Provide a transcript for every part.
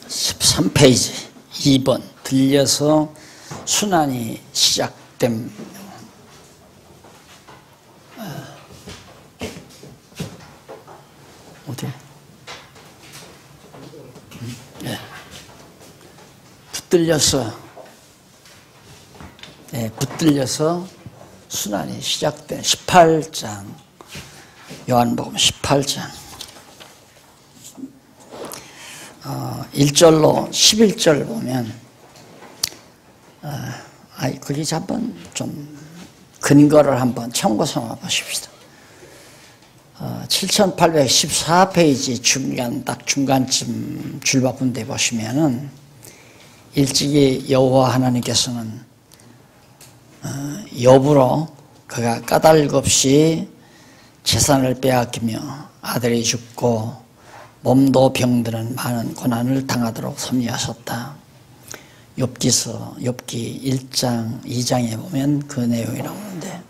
7813페이지 2번 들려서 순환이 시작됨. 어디? 네. 붙들려서 순환이 시작된 18장 요한복음 18장 1절로 11절 보면 거기 한번 좀 근거를 한번 참고 삼아 보십시다. 7814페이지 딱 중간쯤 줄바꾼데 보시면은 일찍이 여호와 하나님께서는 욥으로 그가 까닭 없이 재산을 빼앗기며 아들이 죽고 몸도 병드는 많은 고난을 당하도록 섭리하셨다. 욥기 1장, 2장에 보면 그 내용이 나오는데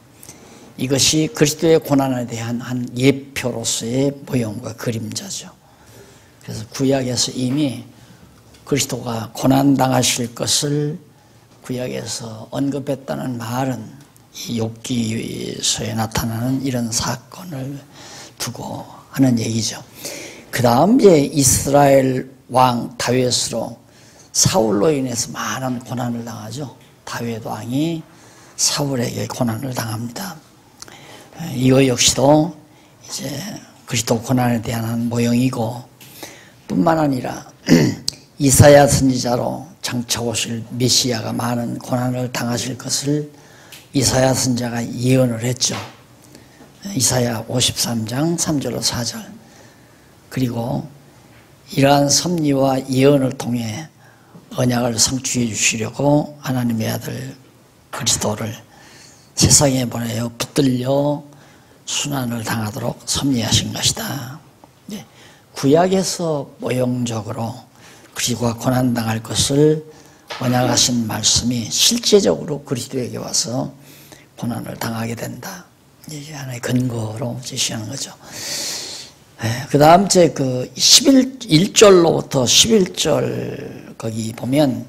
이것이 그리스도의 고난에 대한 한 예표로서의 모형과 그림자죠. 그래서 구약에서 이미 그리스도가 고난당하실 것을 구약에서 언급했다는 말은 이 욥기서에 나타나는 이런 사건을 두고 하는 얘기죠. 그 다음 이제 이스라엘 왕 다윗으로 사울로 인해서 많은 고난을 당하죠. 다윗 왕이 사울에게 고난을 당합니다. 이거 역시도 이제 그리스도 고난에 대한 한 모형이고 뿐만 아니라 이사야 선지자로 장차 오실 메시아가 많은 고난을 당하실 것을 이사야 선지자가 예언을 했죠. 이사야 53장 3절로 4절. 그리고 이러한 섭리와 예언을 통해 언약을 성취해 주시려고 하나님의 아들 그리스도를 세상에 보내어 붙들려 순환을 당하도록 섭리하신 것이다. 구약에서 모형적으로 그리스도가 고난당할 것을 언약하신 말씀이 실제적으로 그리스도에게 와서 고난을 당하게 된다. 이게 하나의 근거로 제시하는 거죠. 그 다음 제 1절로부터 11절 거기 보면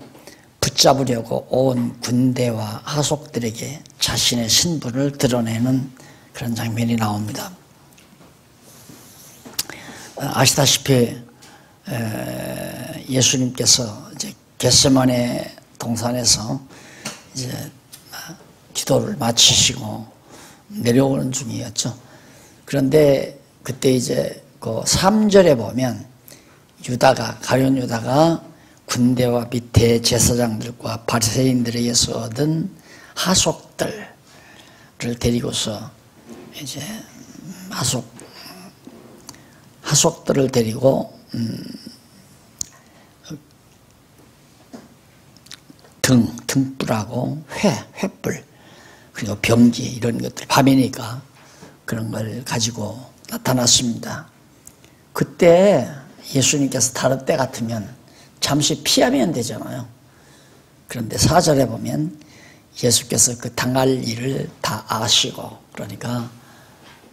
붙잡으려고 온 군대와 하속들에게 자신의 신분을 드러내는 그런 장면이 나옵니다. 아시다시피 예수님께서 이제 겟세마네 동산에서 이제 기도를 마치시고 내려오는 중이었죠. 그런데 그때 이제 그 3절에 보면 가룟 유다가 군대와 밑에 제사장들과 바리새인들에게서 얻은 하속들을 데리고서 이제 하속들을 데리고 등불하고 횃불 그리고 병기 이런 것들 밤이니까 그런 걸 가지고 나타났습니다. 그때 예수님께서 다른 때 같으면 잠시 피하면 되잖아요. 그런데 4절에 보면 예수께서 그 당할 일을 다 아시고 그러니까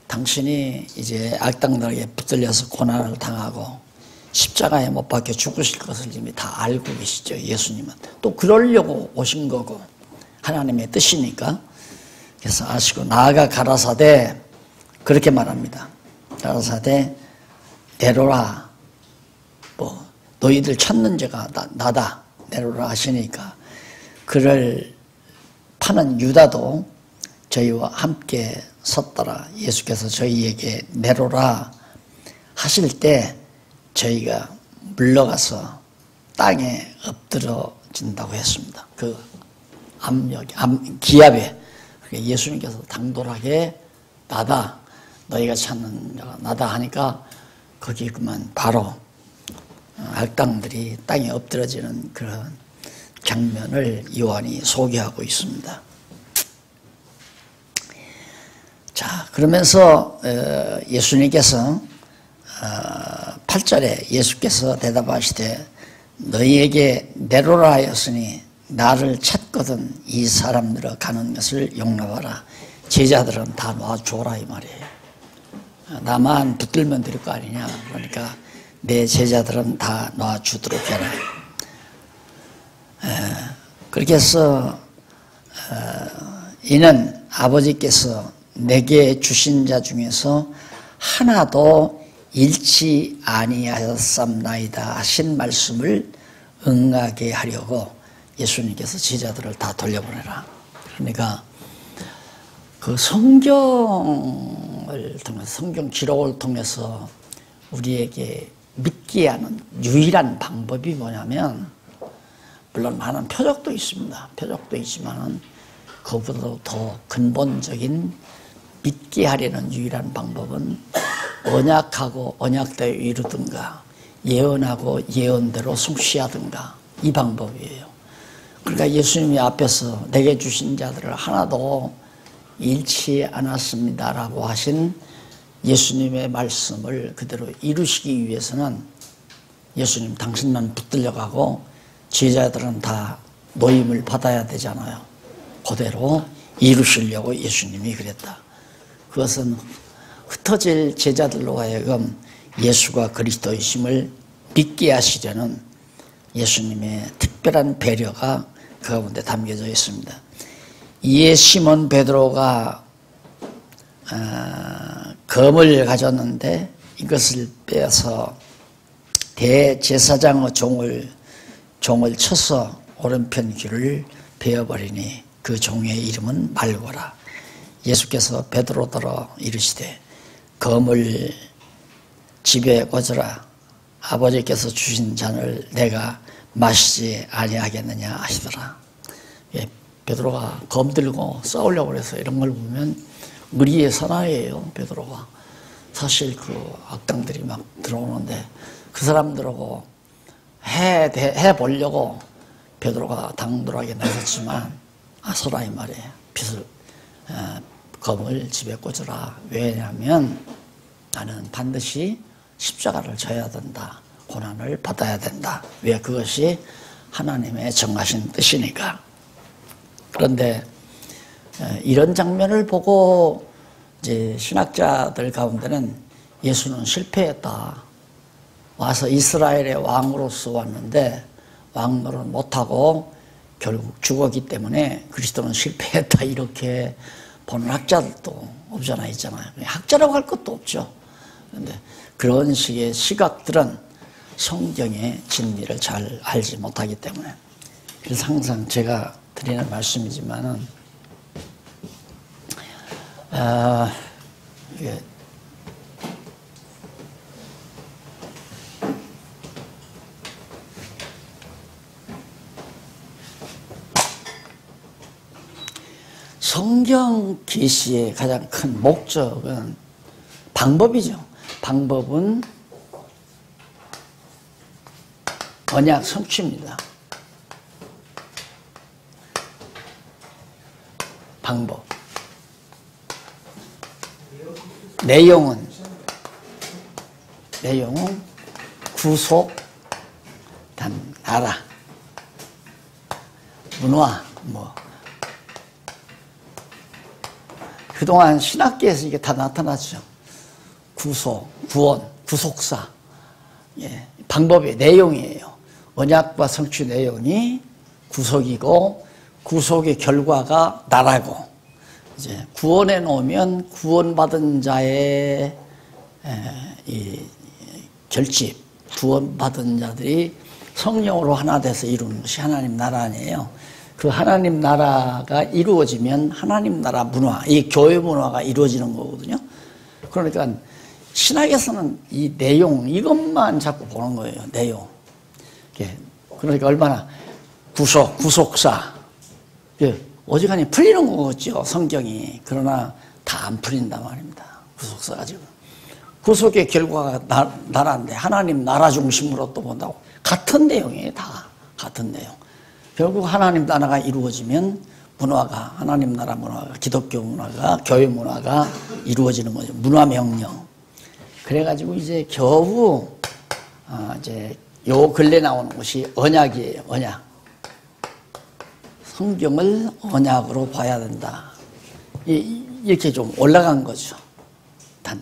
당신이 이제 악당들에게 붙들려서 고난을 당하고 십자가에 못 박혀 죽으실 것을 이미 다 알고 계시죠. 예수님은 또 그러려고 오신 거고 하나님의 뜻이니까 그래서 아시고 나아가 가라사대 그렇게 말합니다. 가라사대 내로라 너희들 찾는 죄가 나다 내로라 하시니까 그를 파는 유다도 저희와 함께 섰더라. 예수께서 저희에게 내로라 하실 때 저희가 물러가서 땅에 엎드러진다고 했습니다. 그 기압에 예수님께서 당돌하게 나다 너희가 찾는 자가 나다 하니까 거기 그만 바로 악당들이 땅에 엎드러지는 그런 장면을 요한이 소개하고 있습니다. 자, 그러면서 예수님께서 8절에 예수께서 대답하시되 너희에게 내로라 하였으니 나를 찾거든 이 사람들아 가는 것을 용납하라. 제자들은 다 놔줘라 이 말이에요. 나만 붙들면 될 거 아니냐. 그러니까 내 제자들은 다 놔주도록 해라. 그렇게 해서 이는 아버지께서 내게 주신 자 중에서 하나도 잃지 아니하였삼나이다 하신 말씀을 응하게 하려고 예수님께서 제자들을 다 돌려보내라. 그러니까 그 성경을 통해서, 성경 기록을 통해서 우리에게 믿게 하는 유일한 방법이 뭐냐면, 물론 많은 표적도 있습니다. 표적도 있지만은 그보다도 더 근본적인 믿게 하려는 유일한 방법은 언약하고 언약대로 이루든가 예언하고 예언대로 성취하든가 이 방법이에요. 그러니까 예수님이 앞에서 내게 주신 자들을 하나도 잃지 않았습니다라고 하신 예수님의 말씀을 그대로 이루시기 위해서는 예수님 당신만 붙들려가고 제자들은 다 노임을 받아야 되잖아요. 그대로 이루시려고 예수님이 그랬다. 그것은 흩어질 제자들로 하여금 예수가 그리스도이심을 믿게 하시려는 예수님의 특별한 배려가 그 가운데 담겨져 있습니다. 이에 시몬 베드로가 검을 가졌는데 이것을 빼서 대제사장의 종을 쳐서 오른편 귀를 베어버리니 그 종의 이름은 말고라. 예수께서 베드로더러 이르시되 검을 집에 꽂으라. 아버지께서 주신 잔을 내가 마시지 아니하겠느냐 하시더라. 예, 베드로가 검 들고 싸우려고 해서 이런 걸 보면 의리의 사나이예요. 베드로가 사실 그 악당들이 막 들어오는데 그 사람들하고 해보려고 베드로가 당돌하게 나섰지만 서라 이 말이에요. 검을 집에 꽂으라. 왜냐하면 나는 반드시 십자가를 져야 된다. 고난을 받아야 된다. 왜? 그것이 하나님의 정하신 뜻이니까. 그런데 이런 장면을 보고 이제 신학자들 가운데는 예수는 실패했다. 와서 이스라엘의 왕으로서 왔는데 왕 노릇 못하고 결국 죽었기 때문에 그리스도는 실패했다. 이렇게 보는 학자들도 없잖아 있잖아요. 학자라고 할 것도 없죠. 그런데 그런 식의 시각들은 성경의 진리를 잘 알지 못하기 때문에. 그래서 항상 제가 드리는 말씀이지만은 이게 성경 계시의 가장 큰 목적은 방법이죠. 방법은 언약 성취입니다. 방법. 내용은 구속, 나라, 문화, 그동안 신학계에서 이게 다 나타났죠. 구속, 구원, 구속사. 예, 방법의 내용이에요. 언약과 성취 내용이 구속이고 구속의 결과가 나라고, 이제 구원해 놓으면 구원받은 자의 이 결집, 구원받은 자들이 성령으로 하나 돼서 이루는 것이 하나님 나라 아니에요. 그 하나님 나라가 이루어지면 하나님 나라 문화, 이 교회 문화가 이루어지는 거거든요. 그러니까 신학에서는 이 내용, 이것만 자꾸 보는 거예요. 내용. 그러니까 얼마나 구속사. 어지간히 풀리는 거겠죠, 성경이. 그러나 다 안 풀린단 말입니다. 구속사가 지금. 구속의 결과가 나라인데 하나님 나라 중심으로 또 본다고. 같은 내용이에요, 다. 같은 내용. 결국 하나님 나라가 이루어지면 문화가, 하나님 나라 문화가, 기독교 문화가, 교회 문화가 이루어지는 거죠. 문화 명령. 그래가지고 이제 겨우 이제 요 근래 나오는 것이 언약이에요. 언약. 성경을 언약으로 봐야 된다. 이렇게 좀 올라간 거죠.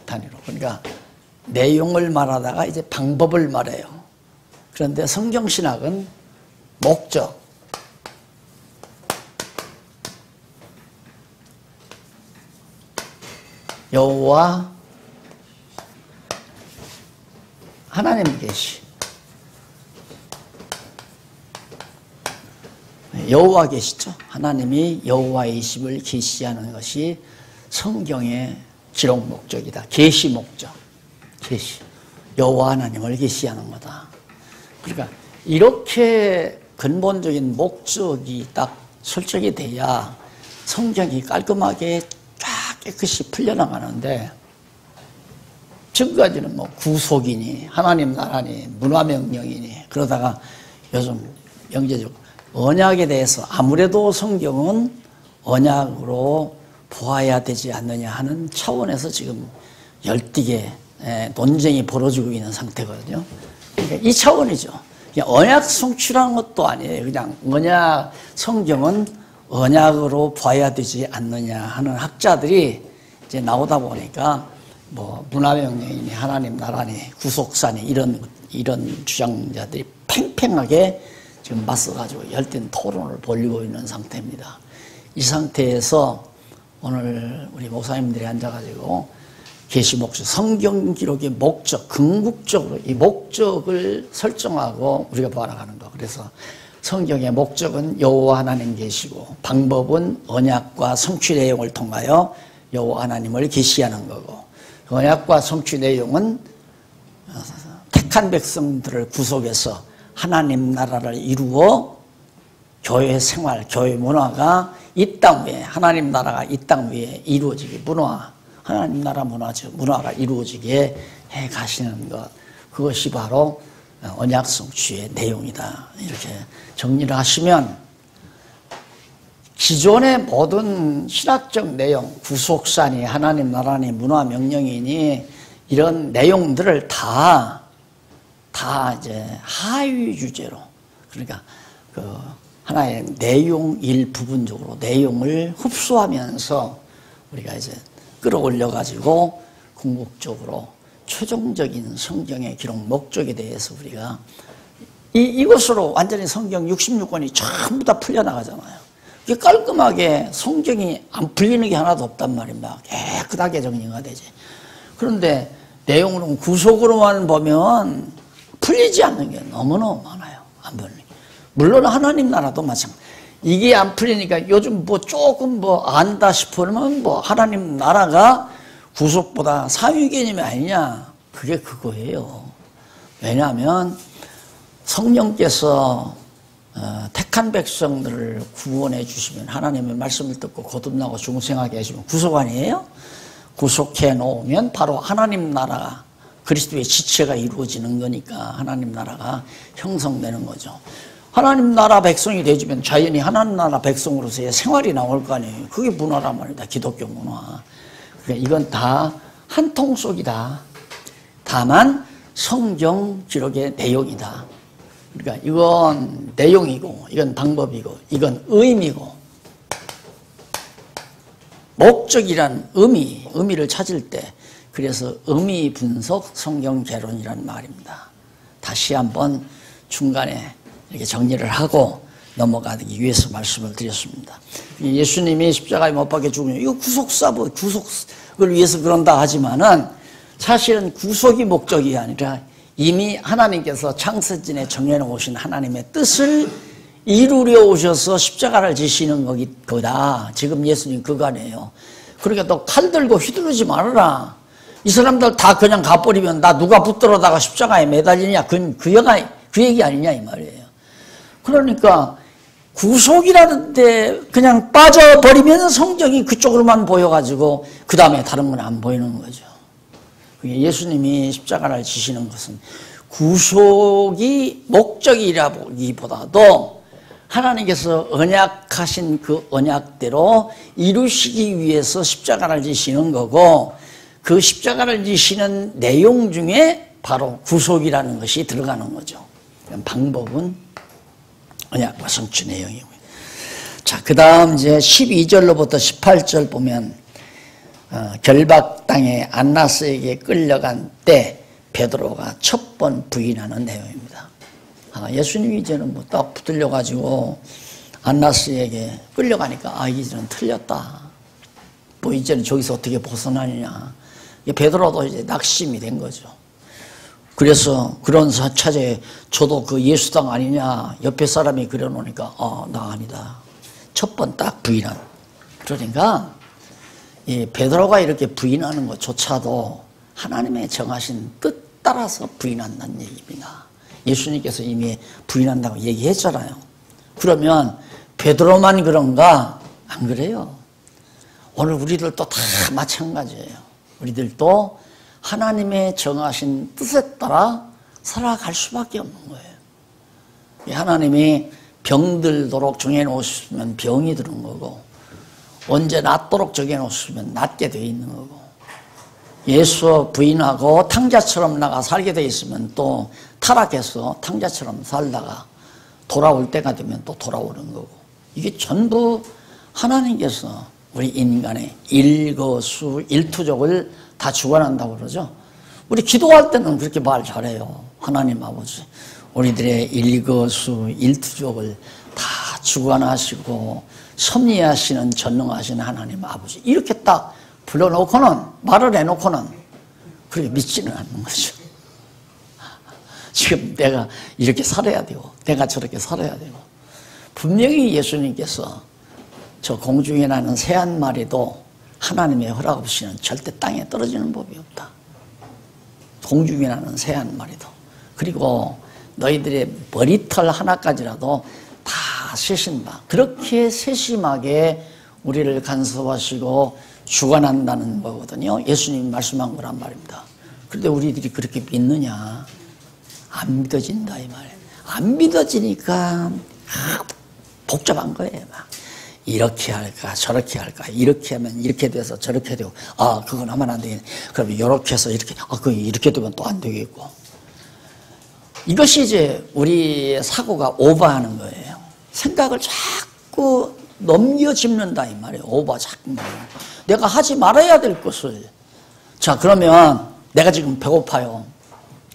단위로. 그러니까 내용을 말하다가 이제 방법을 말해요. 그런데 성경신학은 목적, 여호와 하나님 계시, 여호와 계시죠. 하나님이 여호와이심을 계시하는 것이 성경의 기록 목적이다. 계시 목적, 계시, 여호와 하나님을 계시하는 거다. 그러니까 이렇게 근본적인 목적이 딱 설정이 돼야 성경이 깔끔하게 쫙 깨끗이 풀려나가는데, 지금까지는 뭐 구속이니 하나님 나라니 문화명령이니 그러다가 요즘 영제적 언약에 대해서 아무래도 성경은 언약으로 보아야 되지 않느냐 하는 차원에서 지금 열띠게 논쟁이 벌어지고 있는 상태거든요. 그러니까 이 차원이죠. 언약 성취라는 것도 아니에요. 그냥 언약, 성경은 언약으로 봐야 되지 않느냐 하는 학자들이 이제 나오다 보니까 뭐 문화명령이니 하나님 나라니 구속사니 이런 주장자들이 팽팽하게 지금 맞서가지고 열띤 토론을 벌이고 있는 상태입니다. 이 상태에서 오늘 우리 목사님들이 앉아가지고 계시 목적, 성경 기록의 목적, 궁극적으로 이 목적을 설정하고 우리가 봐나가는 거. 그래서 성경의 목적은 여호와 하나님 계시고, 방법은 언약과 성취 내용을 통하여 여호와 하나님을 계시하는 거고, 언약과 성취 내용은 택한 백성들을 구속해서 하나님 나라를 이루어 교회 생활, 교회 문화가 이 땅 위에, 하나님 나라가 이 땅 위에 이루어지게, 하나님 나라 문화가 이루어지게 해 가시는 것, 그것이 바로 언약 성취의 내용이다. 이렇게 정리를 하시면 기존의 모든 신학적 내용, 구속사니 하나님 나라니 문화 명령이니 이런 내용들을 다 이제 하위 주제로, 그러니까 그 하나의 내용 부분적으로 내용을 흡수하면서 우리가 이제 끌어올려 가지고 궁극적으로 최종적인 성경의 기록 목적에 대해서 우리가 이것으로 완전히 성경 66권이 전부 다 풀려나가잖아요. 이게 깔끔하게 성경이 안 풀리는 게 하나도 없단 말입니다. 깨끗하게 정리가 되지. 그런데 내용으로는 구속으로만 보면 풀리지 않는 게 너무너무 많아요. 안 풀리는 게. 물론 하나님 나라도 마찬가지. 이게 안 풀리니까 요즘 뭐 조금 뭐 안다 싶으면 뭐 하나님 나라가 구속보다 사유 개념이 아니냐. 그게 그거예요. 왜냐하면 성령께서 택한 백성들을 구원해 주시면, 하나님의 말씀을 듣고 거듭나고 중생하게 하시면 구속 아니에요? 구속해 놓으면 바로 하나님 나라가, 그리스도의 지체가 이루어지는 거니까 하나님 나라가 형성되는 거죠. 하나님 나라 백성이 되주면 자연히 하나님 나라 백성으로서의 생활이 나올 거 아니에요. 그게 문화란 말이다. 기독교 문화. 그러니까 이건 다 한 통 속이다. 다만 성경 기록의 내용이다. 그러니까 이건 내용이고, 이건 방법이고, 이건 의미고, 목적이란 의미를 찾을 때, 그래서 의미 분석 성경 개론이라는 말입니다. 다시 한번 중간에 이렇게 정리를 하고 넘어가기 위해서 말씀을 드렸습니다. 예수님이 십자가에 못 박혀 죽으면 이거 구속을 위해서 그런다 하지만은 사실은 구속이 목적이 아니라 이미 하나님께서 창세전에 정해놓으신 하나님의 뜻을 이루려 오셔서 십자가를 지시는 거다. 지금 예수님 그거네요. 그러니까 또 칼 들고 휘두르지 말아라. 이 사람들 다 그냥 가버리면 나 누가 붙들어다가 십자가에 매달리냐. 그 얘기 아니냐 이 말이에요. 그러니까 구속이라는 데 그냥 빠져버리면 성경이 그쪽으로만 보여가지고 그 다음에 다른 건 안 보이는 거죠. 예수님이 십자가를 지시는 것은 구속이 목적이라기보다도 하나님께서 언약하신 그 언약대로 이루시기 위해서 십자가를 지시는 거고, 그 십자가를 지시는 내용 중에 바로 구속이라는 것이 들어가는 거죠. 방법은 언약과 성취 내용이고요. 자, 그 다음 이제 12절로부터 18절 보면 결박 땅에 안나스에게 끌려간 때 베드로가 첫 번 부인하는 내용입니다. 예수님이 이제는 뭐 딱 붙들려 가지고 안나스에게 끌려가니까 이제는 틀렸다. 뭐 이제는 저기서 어떻게 벗어나느냐. 베드로도 이제 낙심이 된 거죠. 그래서 그런 차제에 저도 그 예수당 아니냐 옆에 사람이 그래 놓으니까 나 아니다. 첫 번 딱 부인한. 그러니까 이 베드로가 이렇게 부인하는 것조차도 하나님의 정하신 뜻 따라서 부인한다는 얘기입니다. 예수님께서 이미 부인한다고 얘기했잖아요. 그러면 베드로만 그런가? 안 그래요. 오늘 우리들도 다 마찬가지예요. 우리들도 하나님의 정하신 뜻에 따라 살아갈 수밖에 없는 거예요. 하나님이 병들도록 정해놓으시면 병이 드는 거고, 언제 낫도록 정해놓으시면 낫게 되어 있는 거고, 예수 부인하고 탕자처럼 나가 살게 되어 있으면 또 타락해서 탕자처럼 살다가 돌아올 때가 되면 또 돌아오는 거고, 이게 전부 하나님께서 우리 인간의 일거수일투족을 다 주관한다고 그러죠. 우리 기도할 때는 그렇게 말 잘해요. 하나님 아버지, 우리들의 일거수일투족을 다 주관하시고 섭리하시는 전능하신 하나님 아버지, 이렇게 딱 불러놓고는, 말을 해놓고는 그렇게 믿지는 않는 거죠. 지금 내가 이렇게 살아야 되고 내가 저렇게 살아야 되고, 분명히 예수님께서 저 공중에 나는 새 한 마리도 하나님의 허락 없이는 절대 땅에 떨어지는 법이 없다. 공중에 나는 새 한 마리도. 그리고 너희들의 머리털 하나까지라도 다 세신다. 그렇게 세심하게 우리를 간섭하시고 주관한다는 거거든요. 예수님이 말씀한 거란 말입니다. 그런데 우리들이 그렇게 믿느냐? 안 믿어진다 이 말이에요. 안 믿어지니까 복잡한 거예요. 막 이렇게 할까 저렇게 할까, 이렇게 하면 이렇게 돼서 저렇게 되고, 그건 하면 안 되겠네. 그럼 이렇게 해서 이렇게, 그 이렇게 되면 또 안 되겠고. 이것이 이제 우리 사고가 오버하는 거예요. 생각을 자꾸 넘겨짚는다 이 말이에요. 오버 자꾸. 내가 하지 말아야 될 것을. 자, 그러면 내가 지금 배고파요.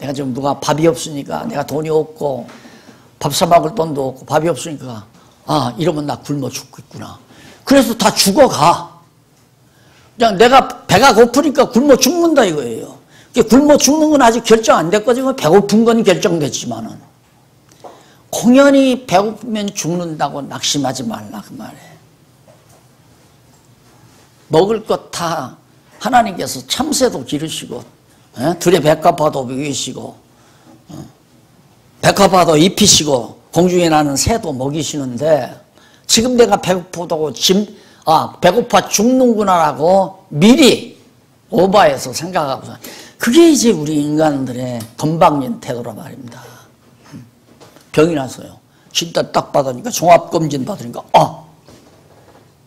내가 지금 누가 밥이 없으니까, 내가 돈이 없고 밥 사 먹을 돈도 없고 밥이 없으니까 이러면 나 굶어 죽겠구나. 그래서 다 죽어가. 그냥 내가 배가 고프니까 굶어 죽는다 이거예요. 굶어 죽는 건 아직 결정 안 됐거든요. 배고픈 건 결정됐지만은, 공연히 배고프면 죽는다고 낙심하지 말라 그 말이에요. 먹을 것 다 하나님께서 참새도 기르시고, 들에 백합화도 먹이시고, 백합화도 입히시고, 공중에 나는 새도 먹이시는데, 지금 내가 배고프다고 배고파 죽는구나라고 미리 오버해서 생각하고, 그게 이제 우리 인간들의 건방진 태도라 말입니다. 병이 나서요. 진단 딱 받으니까, 종합검진 받으니까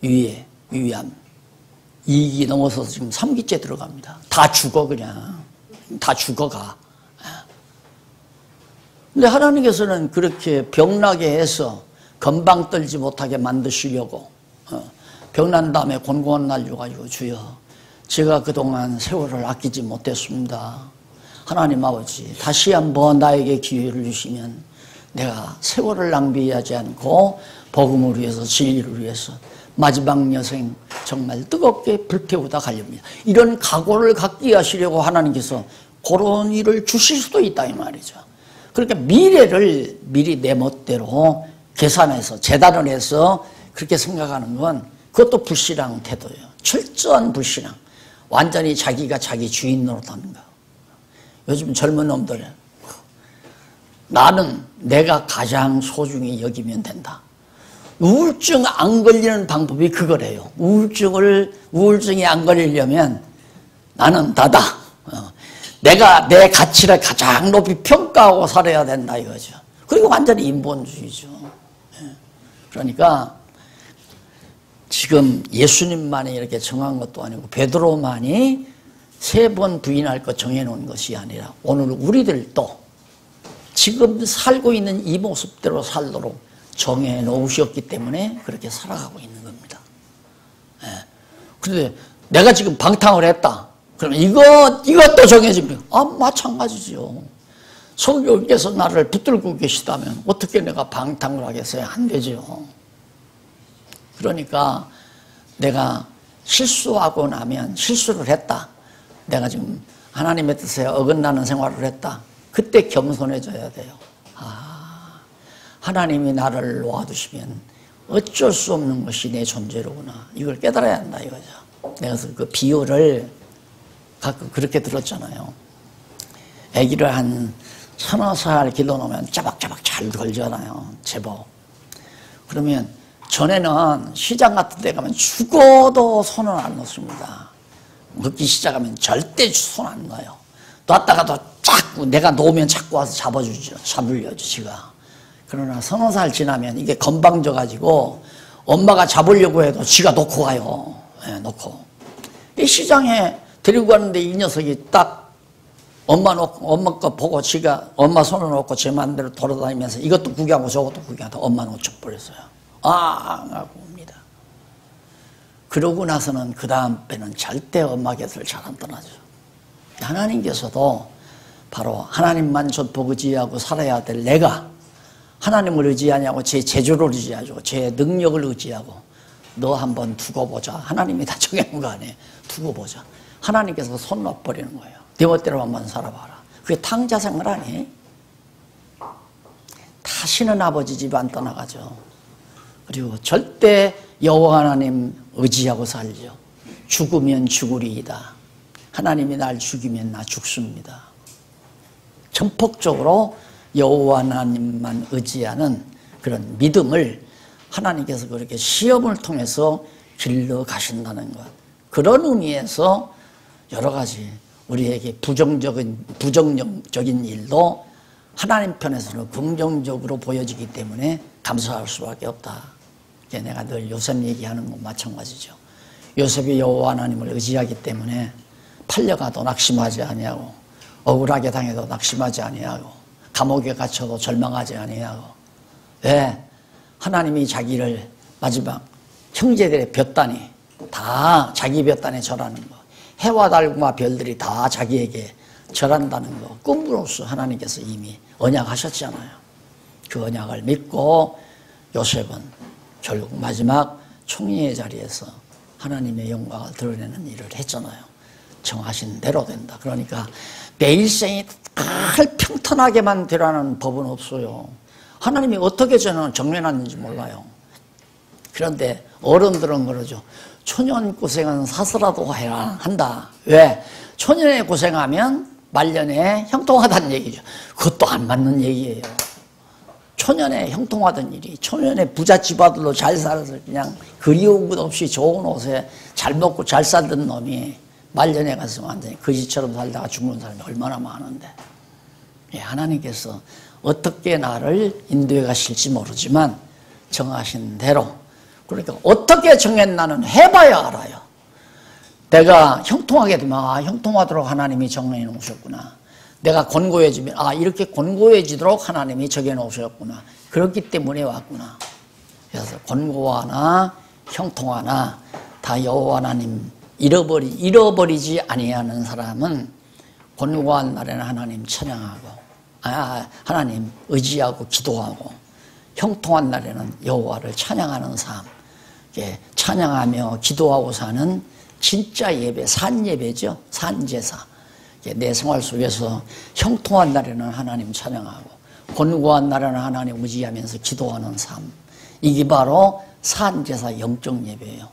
위암 2기 넘어서 지금 3기째 들어갑니다. 다 죽어 그냥. 다 죽어가. 근데 하나님께서는 그렇게 병나게 해서 건방 떨지 못하게 만드시려고, 병난 다음에 곤고한 날 줘가지고, 주여 제가 그동안 세월을 아끼지 못했습니다. 하나님 아버지, 다시 한번 나에게 기회를 주시면 내가 세월을 낭비하지 않고 복음을 위해서, 진리를 위해서 마지막 여생 정말 뜨겁게 불태우다 가렵니다. 이런 각오를 갖게 하시려고 하나님께서 그런 일을 주실 수도 있다 이 말이죠. 그러니까 미래를 미리 내 멋대로 계산해서 재단을 해서 그렇게 생각하는 건, 그것도 불신앙 태도예요. 철저한 불신앙. 완전히 자기가 자기 주인 노릇하는 거. 요즘 젊은 놈들, 나는 내가 가장 소중히 여기면 된다. 우울증 안 걸리는 방법이 그거래요. 우울증이 안 걸리려면 나는 나다. 내가 내 가치를 가장 높이 평가하고 살아야 된다 이거죠. 그리고 완전히 인본주의죠. 그러니까 지금 예수님만이 이렇게 정한 것도 아니고 베드로만이 3번 부인할 것 정해놓은 것이 아니라, 오늘 우리들도 지금 살고 있는 이 모습대로 살도록 정해놓으셨기 때문에 그렇게 살아가고 있는 겁니다. 그런데 내가 지금 방탕을 했다. 그러면 이것도 정해집니다. 마찬가지죠. 성령께서 나를 붙들고 계시다면 어떻게 내가 방탕을 하겠어요? 안 되죠. 그러니까 내가 실수하고 나면 실수를 했다. 내가 지금 하나님의 뜻에 어긋나는 생활을 했다. 그때 겸손해져야 돼요. 하나님이 나를 놓아두시면 어쩔 수 없는 것이 내 존재로구나. 이걸 깨달아야 한다 이거죠. 내가 그 비유를 가끔 그렇게 들었잖아요. 아기를 한 3-4살 길러놓으면 짜박짜박 잘 걸잖아요. 제법. 그러면 전에는 시장 같은 데 가면 죽어도 손을 안 놓습니다. 먹기 시작하면 절대 손 안 놔요. 놨다가도 자꾸 내가 놓으면 자꾸 와서 잡으려죠 지가. 그러나 3-4살 지나면 이게 건방져가지고 엄마가 잡으려고 해도 지가 놓고 가요. 놓고. 이 시장에 데리고 가는데 이 녀석이 딱 엄마 거 보고 지가 엄마 손을 놓고 제 맘대로 돌아다니면서 이것도 구경하고 저것도 구경하다 엄마 놓쳐버렸어요. 하고 옵니다. 그러고 나서는 그 다음 배는 절대 엄마 곁을 잘 안 떠나죠. 하나님께서도 바로 하나님만 전폭 의지하고 살아야 될 내가 하나님을 의지하냐고 제 재주를 의지하고 제 능력을 의지하고 너 한번 두고 보자. 하나님이 다 정해놓은 거 아니에요. 두고 보자. 하나님께서 손 놔버리는 거예요. 네 멋대로 한번 살아봐라. 그게 탕자 생활 아니에요? 다시는 아버지 집 안 떠나가죠. 그리고 절대 여호와 하나님 의지하고 살죠. 죽으면 죽으리이다. 하나님이 날 죽이면 나 죽습니다. 전폭적으로 여호와 하나님만 의지하는 그런 믿음을 하나님께서 그렇게 시험을 통해서 길러 가신다는 것. 그런 의미에서 여러 가지 우리에게 부정적인 일도 하나님 편에서는 긍정적으로 보여지기 때문에 감사할 수밖에 없다. 내가 늘 요셉 얘기하는 건 마찬가지죠. 요셉이 여호와 하나님을 의지하기 때문에 팔려가도 낙심하지 아니하고 억울하게 당해도 낙심하지 아니하고 감옥에 갇혀도 절망하지 아니하고. 왜? 하나님이 자기를 마지막 형제들의 볕단이 다 자기 볕단에 절하는 거, 해와 달과 별들이 다 자기에게 절한다는 거, 꿈으로써 하나님께서 이미 언약하셨잖아요. 그 언약을 믿고 요셉은 결국 마지막 총리의 자리에서 하나님의 영광을 드러내는 일을 했잖아요. 정하신 대로 된다. 그러니까 내 일생이 늘 평탄하게만 되라는 법은 없어요. 하나님이 어떻게 저는 정해놨는지 몰라요. 그런데 어른들은 그러죠. 초년 고생은 사서라도 해야 한다. 왜? 초년에 고생하면 말년에 형통하다는 얘기죠. 그것도 안 맞는 얘기예요. 초년에 형통하던 일이 초년에 부잣집 아들로 잘 살아서 그냥 그리운 것 없이 좋은 옷에 잘 먹고 잘 살던 놈이 말년에 가서 완전히 거지처럼 살다가 죽는 사람이 얼마나 많은데. 하나님께서 어떻게 나를 인도해 가실지 모르지만 정하신 대로, 그러니까 어떻게 정했나는 해봐야 알아요. 내가 형통하게 되면 형통하도록 하나님이 정해 놓으셨구나. 내가 곤고해지면 이렇게 곤고해지도록 하나님이 정해 놓으셨구나. 그렇기 때문에 왔구나. 그래서 곤고하나 형통하나 다 여호와 하나님 잃어버리지 아니하는 사람은 곤고한 날에는 하나님 찬양하고 하나님 의지하고 기도하고, 형통한 날에는 여호와를 찬양하는 삶, 찬양하며 기도하고 사는 진짜 예배, 산예배죠. 산제사. 내 생활 속에서 형통한 날에는 하나님 찬양하고 곤고한 날에는 하나님 의지하면서 기도하는 삶, 이게 바로 산제사 영적 예배예요.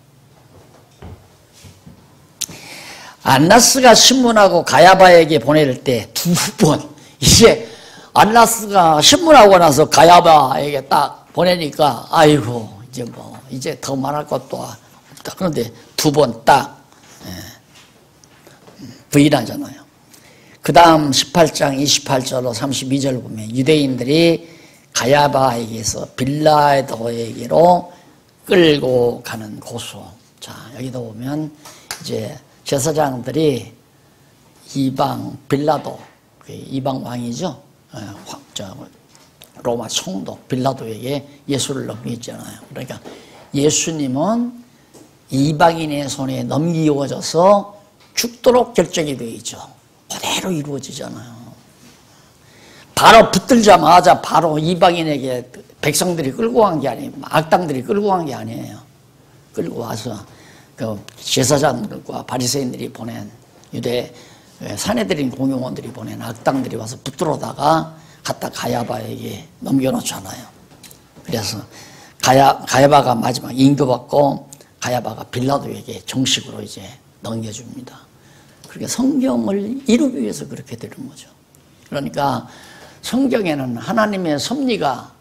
안나스가 신문하고 가야바에게 보낼 때 2번, 이제 안나스가 신문하고 나서 가야바에게 딱 보내니까 아이고 이제 더 말할 것도 없다. 그런데 2번 딱 부인하잖아요. 그 다음 18장 28절로 32절 보면 유대인들이 가야바에게서 빌라도에게로 끌고 가는 고소. 자, 여기도 보면 이제 제사장들이 빌라도, 이방 왕이죠. 로마 총독 빌라도에게 예수를 넘기잖아요. 그러니까 예수님은 이방인의 손에 넘기워져서 죽도록 결정이 되어 있죠. 그대로 이루어지잖아요. 바로 붙들자마자 바로 이방인에게 백성들이 끌고 간 게 아니에요. 악당들이 끌고 간 게 아니에요. 끌고 와서 그 제사장들과 바리새인들이 보낸 유대 사내들인 공용원들이 보낸 악당들이 와서 붙들어다가 갖다 가야바에게 넘겨놓잖아요. 그래서 가야바가 마지막 인도받고 가야바가 빌라도에게 정식으로 이제 넘겨줍니다. 그러니까 성경을 이루기 위해서 그렇게 되는 거죠. 그러니까 성경에는 하나님의 섭리가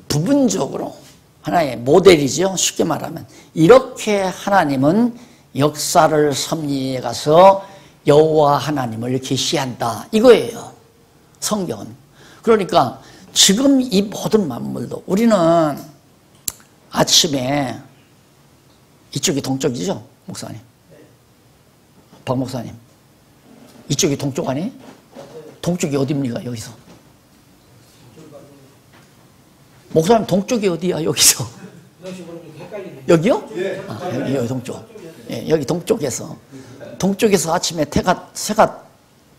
부분적으로 하나의 모델이죠. 쉽게 말하면 이렇게 하나님은 역사를 섭리해 가서 여호와 하나님을 계시한다 이거예요. 성경은. 그러니까 지금 이 모든 만물도 우리는 아침에 이쪽이 동쪽이죠, 목사님. 박 목사님. 이쪽이 동쪽 아니에요? 동쪽이 어디입니까, 여기서? 목사님, 동쪽이 어디야, 여기서? 여기요? 아, 여기 동쪽. 예, 여기 동쪽에서 아침에 새가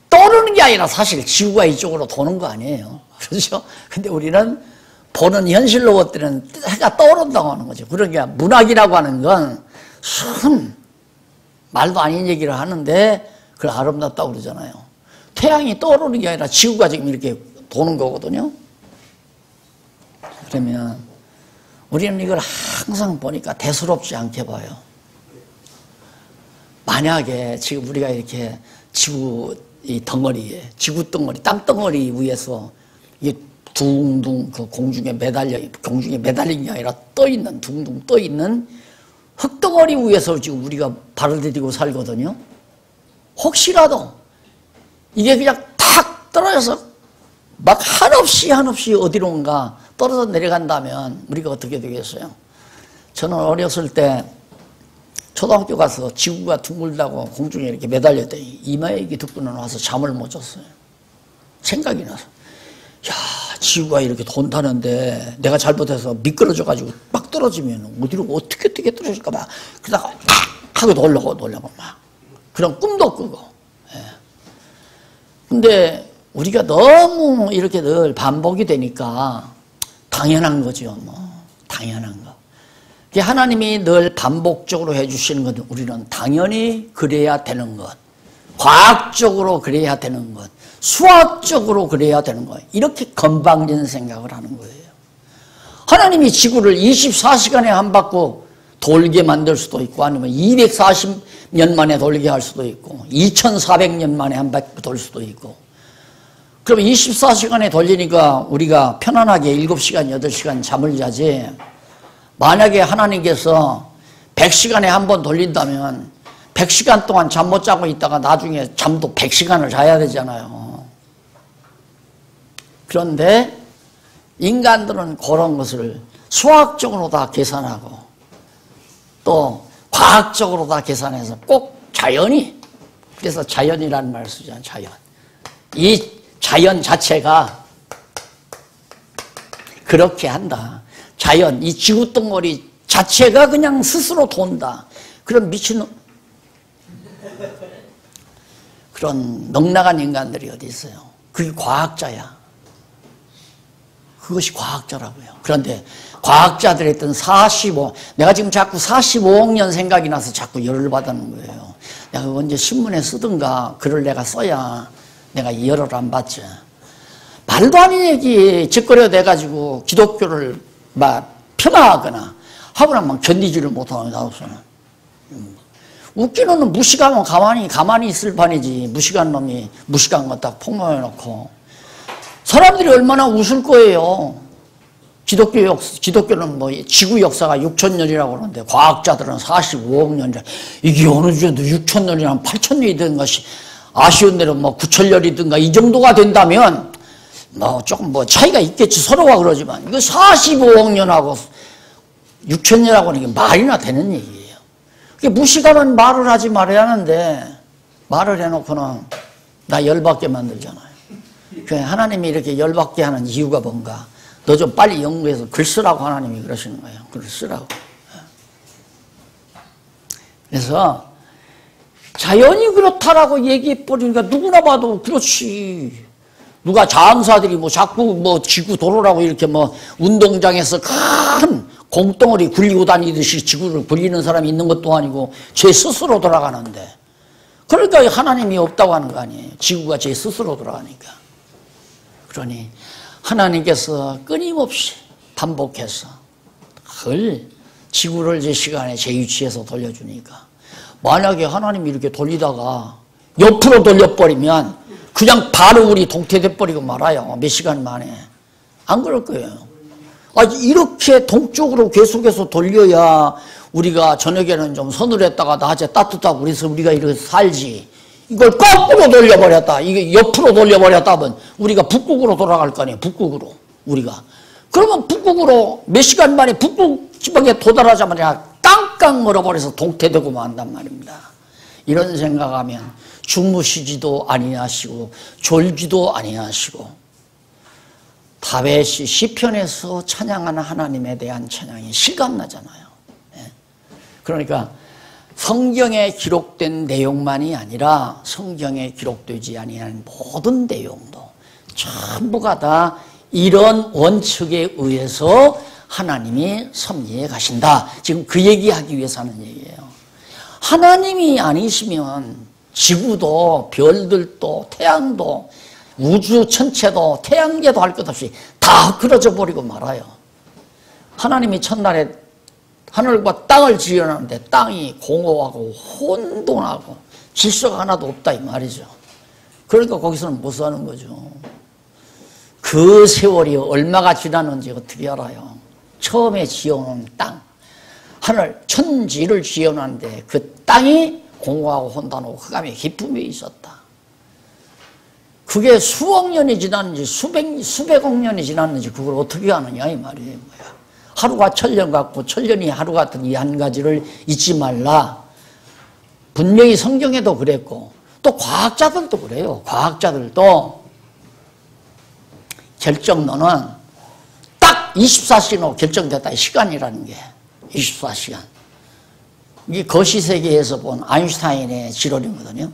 떠오르는 게 아니라 사실 지구가 이쪽으로 도는 거 아니에요. 그렇죠? 근데 우리는 보는 현실로 볼 때는 해가 떠오른다고 하는 거죠. 그러니까 문학이라고 하는 건 말도 아닌 얘기를 하는데 그걸 아름답다고 그러잖아요. 태양이 떠오르는 게 아니라 지구가 지금 이렇게 도는 거거든요. 그러면 우리는 이걸 항상 보니까 대수롭지 않게 봐요. 만약에 지금 우리가 이렇게 지구 덩어리, 땅 덩어리 위에서 이게 둥둥 그 공중에 매달린 게 아니라 둥둥 떠 있는 흙덩어리 위에서 지금 우리가 발을 디디고 살거든요. 혹시라도 이게 그냥 탁 떨어져서 막 한없이 어디론가 떨어져 내려간다면 우리가 어떻게 되겠어요? 저는 어렸을 때 초등학교 가서 지구가 둥글다고 공중에 이렇게 매달렸더니 이마 얘기 듣고는 와서 잠을 못 잤어요. 생각이 나서 야, 지구가 이렇게 돈다는데 내가 잘못해서 미끄러져가지고 막 떨어지면 어디로 어떻게 떨어질까 봐 그러다가 탁 하고 놀려고 막 그런 꿈도 꾸고. 예. 근데 우리가 너무 이렇게 늘 반복이 되니까 당연한 거죠. 당연한 거. 하나님이 늘 반복적으로 해주시는 것은 우리는 당연히 그래야 되는 것, 과학적으로 그래야 되는 것, 수학적으로 그래야 되는 것, 이렇게 건방진 생각을 하는 거예요. 하나님이 지구를 24시간에 한 바퀴 돌게 만들 수도 있고 아니면 240년 만에 돌게 할 수도 있고 2400년 만에 한 바퀴 돌 수도 있고 그럼 24시간에 돌리니까 우리가 편안하게 7시간, 8시간 잠을 자지 만약에 하나님께서 100시간에 한 번 돌린다면 100시간 동안 잠 못 자고 있다가 나중에 잠도 100시간을 자야 되잖아요. 그런데 인간들은 그런 것을 수학적으로 다 계산하고 또 과학적으로 다 계산해서 꼭 자연이, 그래서 자연이라는 말을 쓰잖아요. 자연. 이 자연 자체가 그렇게 한다. 자연, 이 지구덩어리 자체가 그냥 스스로 돈다. 그런 미친놈, 그런 넉나간 인간들이 어디 있어요. 그게 과학자야. 그것이 과학자라고요. 그런데 과학자들이 했던 내가 지금 자꾸 45억 년 생각이 나서 자꾸 열을 받는 거예요. 내가 언제 신문에 쓰든가 글을 내가 써야 내가 열을 안 받지. 말도 아닌 얘기 짓거려 대가지고 기독교를 막 폄하하거나 하거나 막 견디지를 못하는 나로서는 웃기는 놈 무식하면 가만히 있을 판이지. 무식한 놈이 무식한 거 딱 폭로해놓고 사람들이 얼마나 웃을 거예요. 기독교는 뭐 지구 역사가 6,000년이라고 그러는데 과학자들은 45억 년이라 이게 어느 정도 6,000년이나 8,000년이든가 아쉬운 대로 뭐 9,000년이든가 이 정도가 된다면 뭐 조금 뭐 차이가 있겠지. 서로가 그러지만 이거 45억 년하고 6,000년하고 하는 게 말이나 되는 얘기예요. 무식하면 말을 하지 말아야 하는데 말을 해놓고는 나 열받게 만들잖아요. 하나님이 이렇게 열받게 하는 이유가 뭔가 너 좀 빨리 연구해서 글 쓰라고 하나님이 그러시는 거예요. 글 쓰라고. 그래서 자연이 그렇다라고 얘기해버리니까 누구나 봐도 그렇지. 누가 장사들이 뭐 자꾸 뭐 지구 돌으라고 이렇게 뭐 운동장에서 큰 공덩어리 굴리고 다니듯이 지구를 굴리는 사람이 있는 것도 아니고 제 스스로 돌아가는데, 그러니까 하나님이 없다고 하는 거 아니에요. 지구가 제 스스로 돌아가니까. 그러니 하나님께서 끊임없이 반복해서 늘 지구를 제 시간에 제 위치에서 돌려주니까, 만약에 하나님이 이렇게 돌리다가 옆으로 돌려버리면 그냥 바로 우리 동태돼 버리고 말아요. 몇 시간 만에. 안 그럴 거예요. 이렇게 동쪽으로 계속해서 돌려야 우리가 저녁에는 좀 서늘했다가 낮에 따뜻하고 그래서 우리가 이렇게 살지. 이걸 거꾸로 돌려버렸다, 이게 옆으로 돌려버렸다면 우리가 북극으로 돌아갈 거 아니에요. 북극으로 우리가. 그러면 북극으로 몇 시간 만에 북극 지방에 도달하자마자 깡깡 얼어버려서 동태되고 만단 말입니다. 이런 생각하면 주무시지도 아니하시고 졸지도 아니하시고, 다윗이 시편에서 찬양하는 하나님에 대한 찬양이 실감나잖아요. 그러니까 성경에 기록된 내용만이 아니라 성경에 기록되지 아니한 모든 내용도 전부가 다 이런 원칙에 의해서 하나님이 섭리해 가신다. 지금 그 얘기하기 위해서 하는 얘기예요. 하나님이 아니시면 지구도 별들도 태양도 우주 전체도 태양계도 할 것 없이 다 그려져 버리고 말아요. 하나님이 첫날에 하늘과 땅을 지어놨는데 땅이 공허하고 혼돈하고 질서가 하나도 없다 이 말이죠. 그러니까 거기서는 못 사는 거죠. 그 세월이 얼마가 지났는지 어떻게 알아요? 처음에 지어놓은 땅, 하늘 천지를 지어놨는데 그 땅이 공허하고 혼돈하고 흑암의 깊음에 있었다. 그게 수억 년이 지났는지 수백억 년이 지났는지 그걸 어떻게 아느냐 이 말이에요. 하루가 천년 같고 천년이 하루 같은 이 한 가지를 잊지 말라. 분명히 성경에도 그랬고 또 과학자들도 그래요. 과학자들도 결정론은 딱 24시간으로 결정됐다. 시간이라는 게 24시간. 이게 거시세계에서 본 아인슈타인의 지론이거든요.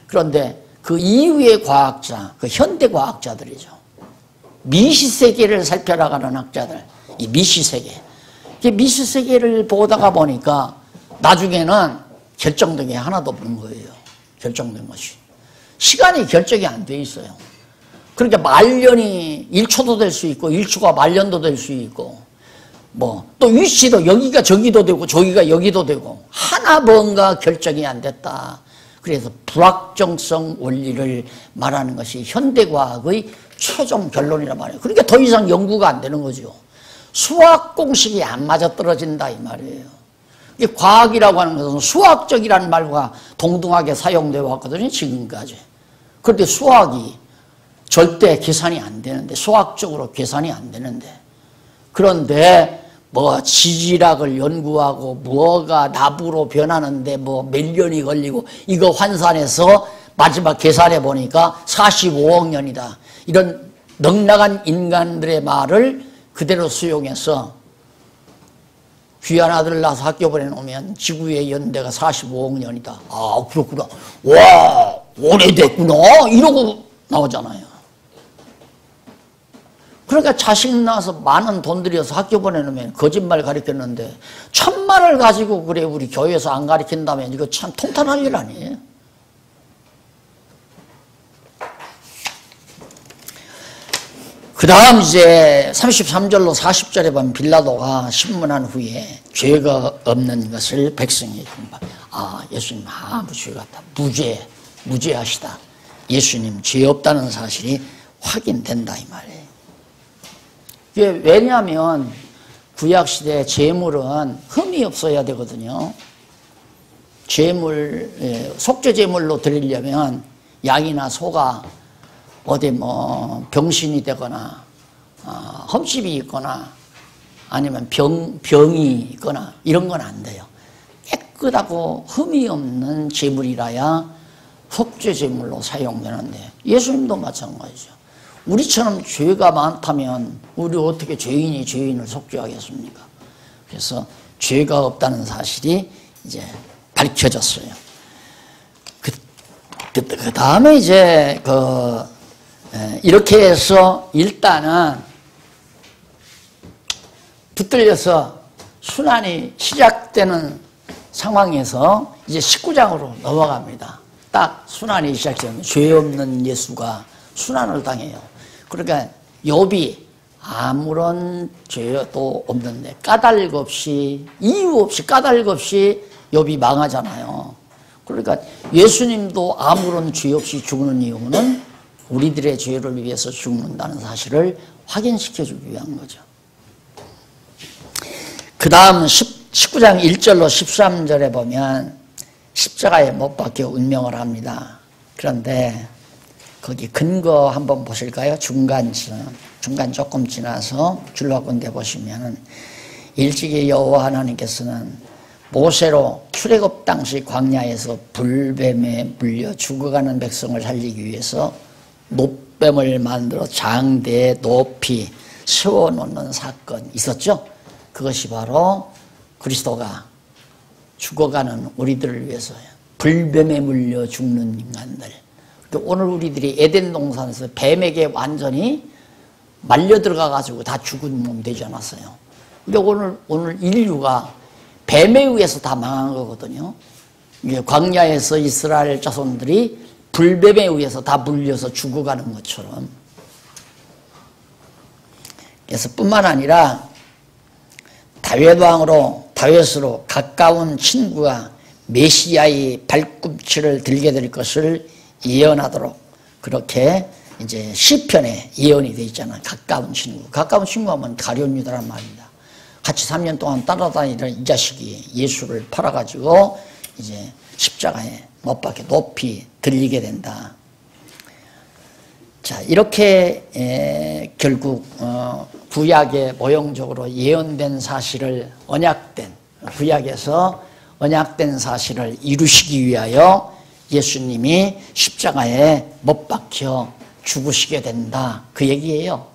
그런데 그 이후의 과학자, 그 현대 과학자들이죠. 미시세계를 살펴나가는 학자들, 이 미시세계. 미시세계를 보다가 보니까 나중에는 결정된 게 하나도 없는 거예요. 결정된 것이. 시간이 결정이 안 돼 있어요. 그러니까 말년이 1초도 될 수 있고 1초가 말년도 될 수 있고 뭐 또 위치도 여기가 저기도 되고 저기가 여기도 되고 하나 뭔가 결정이 안 됐다. 그래서 불확정성 원리를 말하는 것이 현대과학의 최종 결론이란 말이에요. 그러니까 더 이상 연구가 안 되는 거죠. 수학 공식이 안 맞아떨어진다 이 말이에요. 과학이라고 하는 것은 수학적이라는 말과 동등하게 사용되어 왔거든요. 지금까지. 그런데 수학이 절대 계산이 안 되는데, 수학적으로 계산이 안 되는데, 그런데 뭐 지질학을 연구하고 뭐가 나부로 변하는데 뭐 몇 년이 걸리고 이거 환산해서 마지막 계산해 보니까 45억 년이다. 이런 넉넉한 인간들의 말을 그대로 수용해서 귀한 아들 낳아서 학교 보내놓으면 지구의 연대가 45억 년이다. 아, 그렇구나. 와, 오래됐구나. 이러고 나오잖아요. 그러니까 자식 낳아서 많은 돈 들여서 학교 보내놓으면 거짓말 가르쳤는데 천만을 가지고 그래 우리 교회에서 안 가르친다면 이거 참 통탄할 일 아니에요. 그 다음 이제 33절로 40절에 보면 빌라도가 신문한 후에 죄가 없는 것을 백성이 금방, 아, 예수님 아무 죄가 없다. 무죄하시다. 예수님 죄 없다는 사실이 확인된다 이 말이에요. 이게 왜냐하면 구약시대 제물은 흠이 없어야 되거든요. 제물, 속죄제물로 드리려면 양이나 소가 어디 뭐 병신이 되거나 흠집이 있거나 아니면 병이 있거나 이런 건 안 돼요. 깨끗하고 흠이 없는 제물이라야 속죄제물로 사용되는데 예수님도 마찬가지죠. 우리처럼 죄가 많다면 우리 어떻게 죄인이 죄인을 속죄하겠습니까? 그래서 죄가 없다는 사실이 이제 밝혀졌어요. 그 다음에 이제 이렇게 해서 일단은 붙들려서 순환이 시작되는 상황에서 이제 19장으로 넘어갑니다. 딱 순환이 시작되면 죄 없는 예수가 순환을 당해요. 그러니까 욥이 아무런 죄도 없는데 까닭 없이, 이유 없이, 까닭 없이 욥이 망하잖아요. 그러니까 예수님도 아무런 죄 없이 죽는 이유는 우리들의 죄를 위해서 죽는다는 사실을 확인시켜주기 위한 거죠. 그 다음 19장 1절로 13절에 보면 십자가에 못 박혀 운명을 합니다. 그런데 거기 근거 한번 보실까요? 중간 조금 지나서 줄바꾼 데 보시면 일찍이 여호와 하나님께서는 모세로 출애굽 당시 광야에서 불뱀에 물려 죽어가는 백성을 살리기 위해서 노뱀을 만들어 장대에 높이 세워놓는 사건이 있었죠. 그것이 바로 그리스도가 죽어가는 우리들을 위해서요. 불뱀에 물려 죽는 인간들. 오늘 우리들이 에덴 동산에서 뱀에게 완전히 말려 들어가가지고 다 죽은 몸 되지 않았어요. 근데 오늘 인류가 뱀에 의해서 다 망한 거거든요. 광야에서 이스라엘 자손들이 불뱀에 의해서 다 물려서 죽어가는 것처럼. 그래서 뿐만 아니라 다윗으로 가까운 친구가 메시아의 발꿈치를 들게 될 것을 예언하도록 그렇게 이제 시편에 예언이 되어 있잖아요. 가까운 친구. 가까운 친구 하면 가룟 유다란 말입니다. 같이 3년 동안 따라다니던 이 자식이 예수를 팔아가지고 이제 십자가에 못 박혀 높이 들리게 된다. 자, 이렇게 결국 구약의 모형적으로 예언된 사실을 구약에서 언약된 사실을 이루시기 위하여 예수님이 십자가에 못 박혀 죽으시게 된다. 그 얘기예요.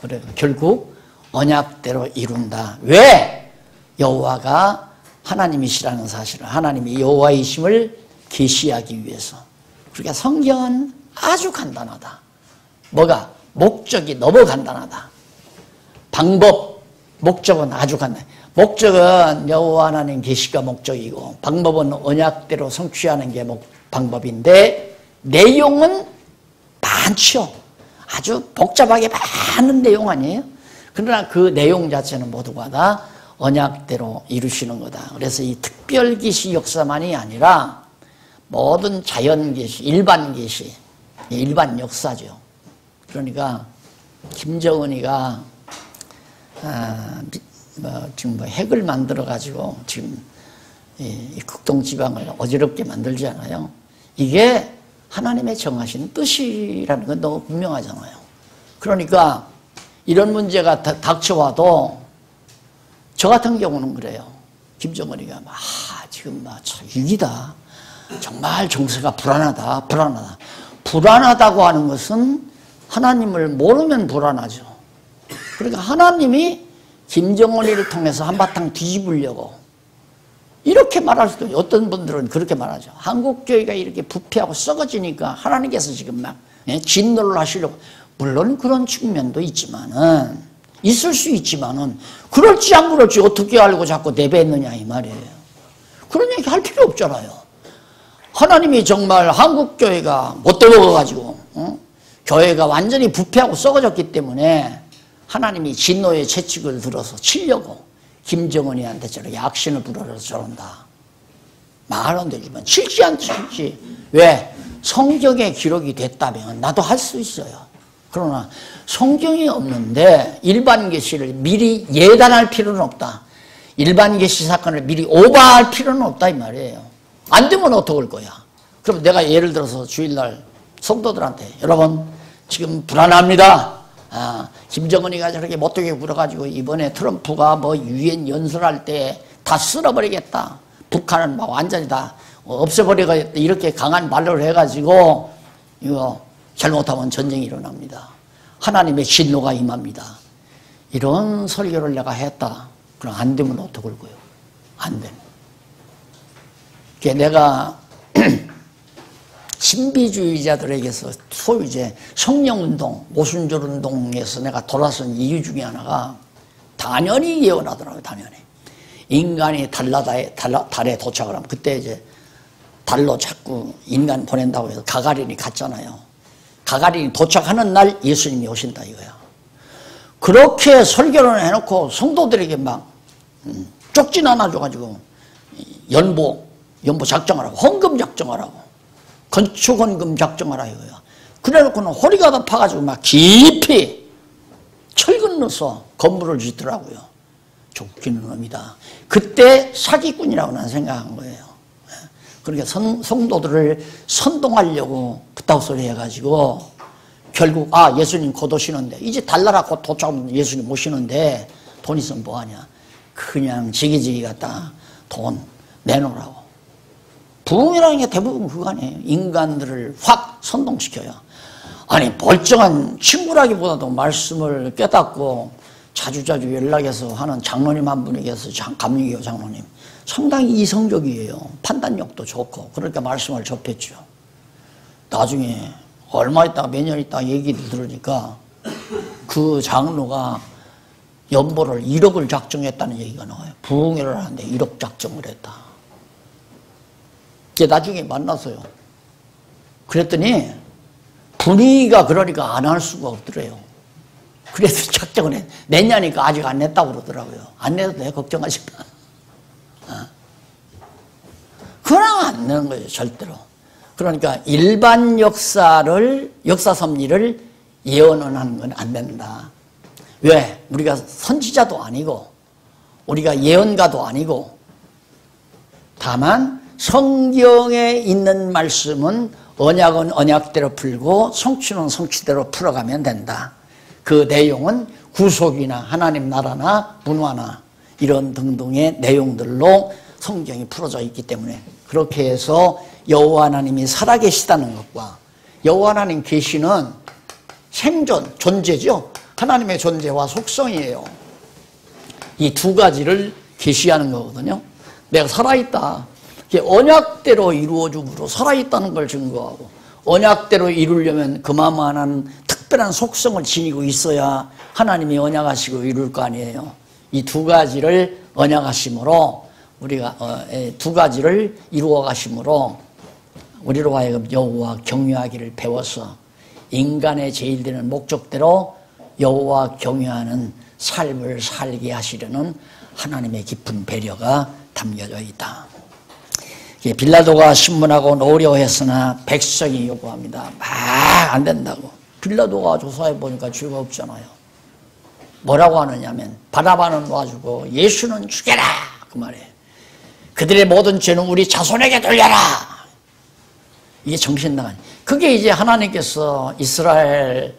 그래 결국 언약대로 이룬다. 왜? 여호와가 하나님이시라는 사실을, 하나님이 여호와이심을 계시하기 위해서. 그러니까 성경은 아주 간단하다. 뭐가? 목적이 너무 간단하다. 방법, 목적은 아주 간단해. 목적은 여호와 하나님 계시가 목적이고 방법은 언약대로 성취하는 게 방법인데 내용은 많죠. 아주 복잡하게 많은 내용 아니에요? 그러나 그 내용 자체는 모두가 다 언약대로 이루시는 거다. 그래서 이 특별 계시 역사만이 아니라 모든 자연 계시, 일반 계시, 일반 역사죠. 그러니까 김정은이가 지금 핵을 만들어 가지고 지금 이 극동 지방을 어지럽게 만들잖아요. 이게 하나님의 정하신 뜻이라는 건 너무 분명하잖아요. 그러니까 이런 문제가 닥쳐와도 저 같은 경우는 그래요. 김정은이가 지금 위기다. 정말 정세가 불안하다. 불안하다고 하는 것은 하나님을 모르면 불안하죠. 그러니까 하나님이 김정은이를 통해서 한바탕 뒤집으려고 이렇게 말할 수도 있어요. 어떤 분들은 그렇게 말하죠. 한국교회가 이렇게 부패하고 썩어지니까 하나님께서 지금 막 진노를 하시려고. 물론 그런 측면도 있지만은 있을 수 있지만은 그럴지 안 그럴지 어떻게 알고 자꾸 내배했느냐 이 말이에요. 그런 얘기 할 필요 없잖아요. 하나님이 정말 한국교회가 못돼 먹어가지고 교회가 완전히 부패하고 썩어졌기 때문에 하나님이 진노의 채찍을 들어서 치려고 김정은이한테 저렇게 악신을 부려서 저런다. 말은 되지만 칠지 않지. 왜? 성경에 기록이 됐다면 나도 할 수 있어요. 그러나 성경이 없는데 일반 계시를 미리 예단할 필요는 없다. 일반 계시 사건을 미리 오버할 필요는 없다 이 말이에요. 안 되면 어떡할 거야. 그럼 내가 예를 들어서 주일날 성도들한테 여러분 지금 불안합니다. 김정은이가 저렇게 못되게 굴어가지고 이번에 트럼프가 유엔 연설할 때 다 쓸어버리겠다. 북한은 완전히 다 없애버리겠다. 이렇게 강한 말을 해가지고 이거 잘못하면 전쟁이 일어납니다. 하나님의 진노가 임합니다. 이런 설교를 내가 했다. 그럼 안 되면 어떡할 거예요? 안 되는. 내가 신비주의자들에게서 소위 이제 성령운동, 오순절 운동에서 내가 돌아선 이유 중에 하나가 당연히 예언하더라고요. 당연히 인간이 달에 도착을 하면 그때 이제 달로 자꾸 인간 보낸다고 해서 가가린이 갔잖아요. 가가린이 도착하는 날 예수님이 오신다 이거야. 그렇게 설교를 해놓고 성도들에게 막 쪽지 나눠줘가지고 연보 작정하라고, 헌금 작정하라고, 건축헌금 작정하라 이거야. 그래놓고는 허리가 다 파가지고 막 깊이 철근 넣어서 건물을 짓더라고요. 족기는 놈이다. 그때 사기꾼이라고 난 생각한 거예요. 그러니까 성도들을 선동하려고 부탁 소리 해가지고 결국 예수님 곧 오시는데 이제 달나라 곧 도착하면 예수님 오시는데 돈 있으면 뭐하냐. 그냥 지기지기 갖다 돈 내놓으라고. 부흥이라는 게 대부분 그거 아니에요. 인간들을 확 선동시켜요. 아니 멀쩡한 친구라기보다도 말씀을 깨닫고 자주자주 연락해서 하는 장로님 한 분이 계셔서 감리교 장로님 상당히 이성적이에요. 판단력도 좋고 그러니까 말씀을 접했죠. 나중에 얼마 있다가 몇 년 있다가 얘기를 들으니까 그 장로가 연보를 1억을 작정했다는 얘기가 나와요. 부흥회를 하는데 1억 작정을 했다. 나중에 만나서요. 그랬더니 분위기가 그러니까 안 할 수가 없더래요. 그래서 작정을 해. 냈냐니까 아직 안 냈다고 그러더라고요. 안 내도 돼. 걱정하지 마. 그냥 안 내는 거예요. 절대로. 그러니까 일반 역사 섭리를 예언을 하는 건 안 된다. 왜? 우리가 선지자도 아니고 우리가 예언가도 아니고 다만 성경에 있는 말씀은 언약은 언약대로 풀고 성취는 성취대로 풀어가면 된다. 그 내용은 구속이나 하나님 나라나 문화나 이런 등등의 내용들로 성경이 풀어져 있기 때문에 그렇게 해서 여호와 하나님이 살아계시다는 것과 여호와 하나님 계시는 생존, 존재죠. 하나님의 존재와 속성이에요. 이 두 가지를 계시하는 거거든요. 내가 살아있다. 언약대로 이루어줌으로 살아있다는 걸 증거하고 언약대로 이루려면 그만한 특별한 속성을 지니고 있어야 하나님이 언약하시고 이룰 거 아니에요. 이 두 가지를 언약하심으로 우리가 두 가지를 이루어 가심으로 우리로 하여금 여호와 경외하기를 배워서 인간의 제일 되는 목적대로 여호와 경외하는 삶을 살게 하시려는 하나님의 깊은 배려가 담겨져 있다. 빌라도가 신문하고 노려했으나 백성이 요구합니다. 막 안 된다고. 빌라도가 조사해 보니까 죄가 없잖아요. 뭐라고 하느냐면 바라바는 놔주고 예수는 죽여라 그 말이에요. 그들의 모든 죄는 우리 자손에게 돌려라. 이게 정신나간. 그게 이제 하나님께서 이스라엘